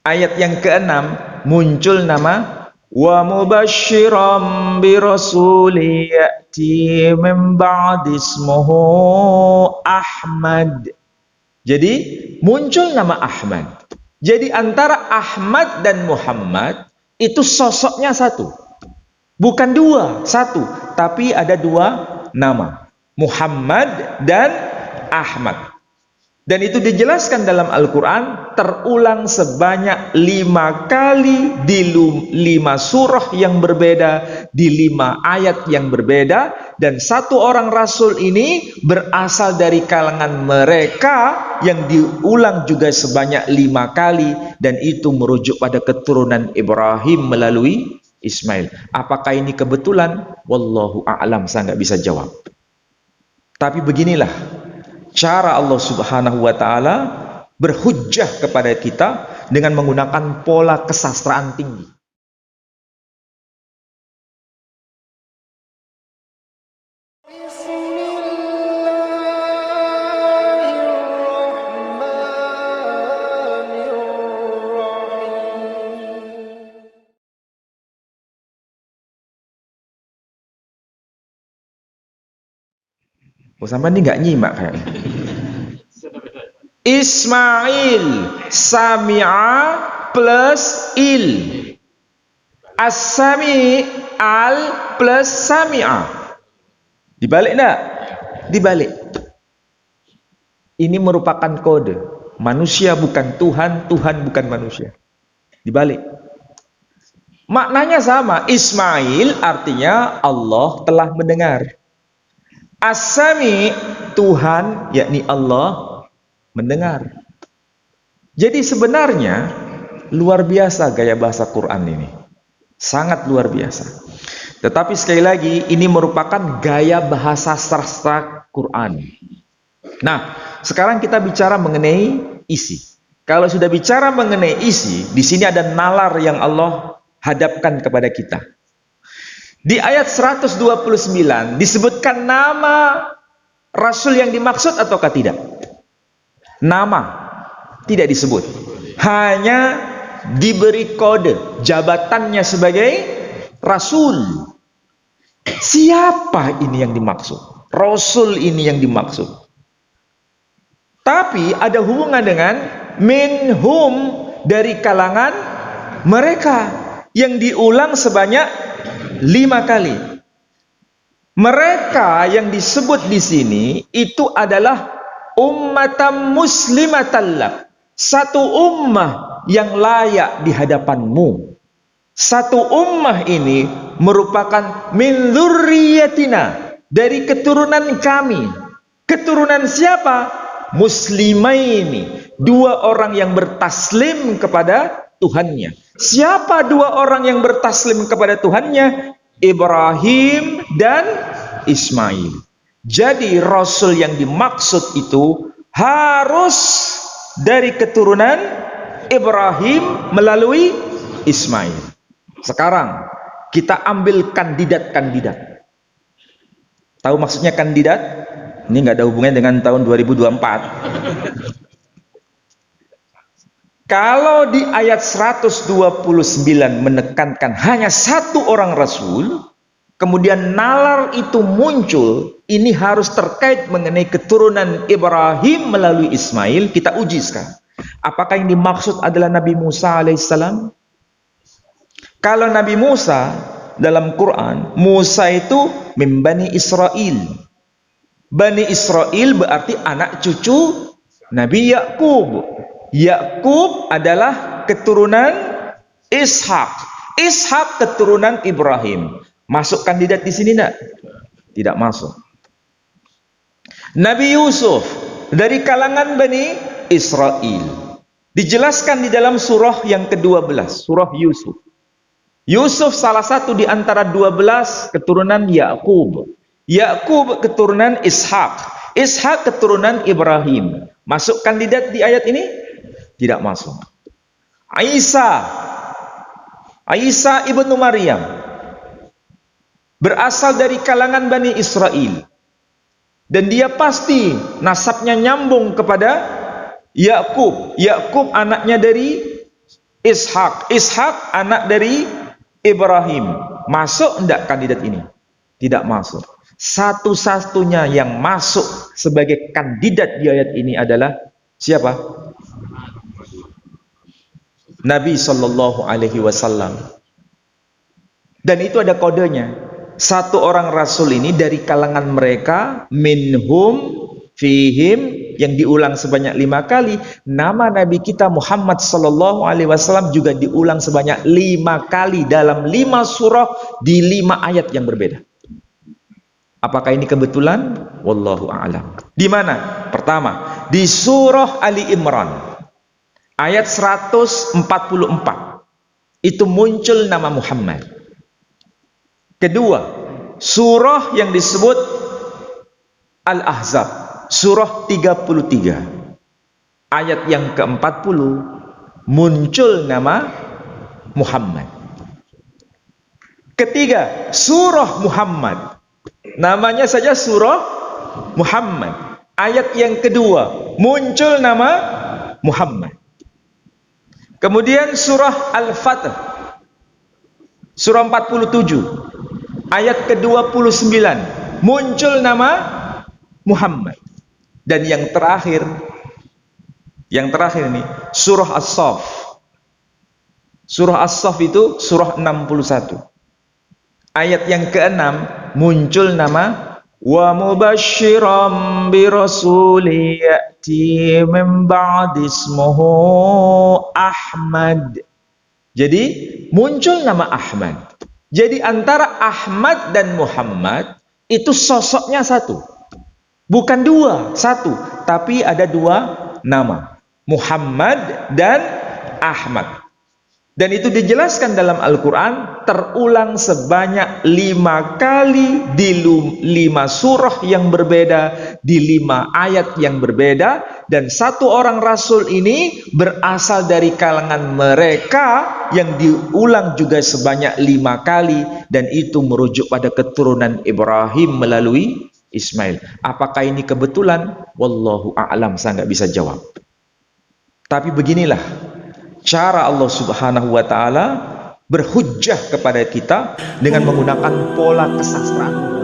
Ayat yang ke-6 muncul nama wa mubasysyiran bi rasuli ya'ti min ba'di ismuhu Ahmad. Jadi muncul nama Ahmad. Jadi antara Ahmad dan Muhammad itu sosoknya satu. Bukan dua, satu. Tapi ada dua nama. Muhammad dan Ahmad. Dan itu dijelaskan dalam Al-Quran terulang sebanyak 5 kali di 5 surah yang berbeda, di 5 ayat yang berbeda, dan satu orang Rasul ini berasal dari kalangan mereka yang diulang juga sebanyak 5 kali, dan itu merujuk pada keturunan Ibrahim melalui Ismail. Apakah ini kebetulan? Wallahu a'lam, saya nggak bisa jawab. Tapi beginilah cara Allah Subhanahu wa Ta'ala berhujjah kepada kita dengan menggunakan pola kesastraan tinggi. Oh, sampai ini nggak nyimak kayaknya. Ismail sami'a plus il. As-sami al plus sami'a. Dibalik enggak? Dibalik. Ini merupakan kode. Manusia bukan Tuhan, Tuhan bukan manusia. Dibalik. Maknanya sama. Ismail artinya Allah telah mendengar. As-sami Tuhan yakni Allah mendengar. Jadi sebenarnya luar biasa gaya bahasa Quran ini. Sangat luar biasa. Tetapi sekali lagi ini merupakan gaya bahasa sastra Quran. Nah, sekarang kita bicara mengenai isi. Kalau sudah bicara mengenai isi, di sini ada nalar yang Allah hadapkan kepada kita. Di ayat 129 disebutkan nama Rasul yang dimaksud ataukah tidak? Nama tidak disebut. Hanya diberi kode jabatannya sebagai Rasul. Siapa ini yang dimaksud? Rasul ini yang dimaksud. Tapi ada hubungan dengan minhum, dari kalangan mereka, yang diulang sebanyak 5 kali. Mereka yang disebut di sini itu adalah ummatan muslimatan lak, satu ummah yang layak di hadapanmu. Satu ummah ini merupakan min dzurriyyatina, dari keturunan kami. Keturunan siapa? Muslimaini, 2 orang yang bertaslim kepada Tuhannya. Siapa 2 orang yang bertaslim kepada Tuhannya? Ibrahim dan Ismail. Jadi Rasul yang dimaksud itu harus dari keturunan Ibrahim melalui Ismail. Sekarang kita ambil kandidat-kandidat. Tahu maksudnya kandidat? Ini nggak ada hubungannya dengan tahun 2024. Kalau di ayat 129 menekankan hanya 1 orang Rasul, kemudian nalar itu muncul, ini harus terkait mengenai keturunan Ibrahim melalui Ismail. Kita uji sekarang. Apakah yang dimaksud adalah Nabi Musa alaihissalam? Kalau Nabi Musa dalam Quran, Musa itu min Bani Israel. Bani Israel berarti anak cucu Nabi Yakub. Yakub adalah keturunan Ishak. Ishak keturunan Ibrahim. Masuk kandidat di sini enggak? Tidak masuk. Nabi Yusuf dari kalangan Bani Israel. Dijelaskan di dalam surah yang ke-12, surah Yusuf. Yusuf salah satu di antara 12 keturunan Yakub. Yakub keturunan Ishak. Ishak keturunan Ibrahim. Masuk kandidat di ayat ini? Tidak masuk. Isa ibnu Maryam berasal dari kalangan Bani Israel, dan dia pasti nasabnya nyambung kepada Yakub. Yakub anaknya dari Ishak. Ishak anak dari Ibrahim. Masuk enggak kandidat ini? Tidak masuk. Satu-satunya yang masuk sebagai kandidat di ayat ini adalah siapa? Nabi Shallallahu Alaihi Wasallam. Dan itu ada kodenya. Satu orang Rasul ini dari kalangan mereka, minhum, fihim, yang diulang sebanyak 5 kali. Nama Nabi kita Muhammad Shallallahu Alaihi Wasallam juga diulang sebanyak 5 kali dalam 5 surah di 5 ayat yang berbeda. Apakah ini kebetulan? Wallahu a'lam. Di mana? Pertama, di surah Ali Imran ayat 144. Itu muncul nama Muhammad. Kedua, surah yang disebut Al-Ahzab, surah 33. Ayat yang ke-40 muncul nama Muhammad. Ketiga, surah Muhammad. Namanya saja surah Muhammad. Ayat yang kedua muncul nama Muhammad. Kemudian surah Al-Fatih, surah 47 ayat ke-29 muncul nama Muhammad. Dan yang terakhir ini surah As-Saff. Surah As-Saff itu surah 61. Ayat yang ke-6 muncul nama wa mubasysyiran bi rasulin ya'ti min ba'di ismuhu Ahmad. Jadi muncul nama Ahmad. Jadi antara Ahmad dan Muhammad itu sosoknya satu. Bukan dua, satu, tapi ada 2 nama. Muhammad dan Ahmad. Dan itu dijelaskan dalam Al-Quran terulang sebanyak 5 kali di 5 surah yang berbeda, di 5 ayat yang berbeda. Dan satu orang Rasul ini berasal dari kalangan mereka yang diulang juga sebanyak 5 kali. Dan itu merujuk pada keturunan Ibrahim melalui Ismail. Apakah ini kebetulan? Wallahu a'lam, saya nggak bisa jawab. Tapi beginilah cara Allah Subhanahu wa Ta'ala berhujjah kepada kita dengan menggunakan pola kesastraan.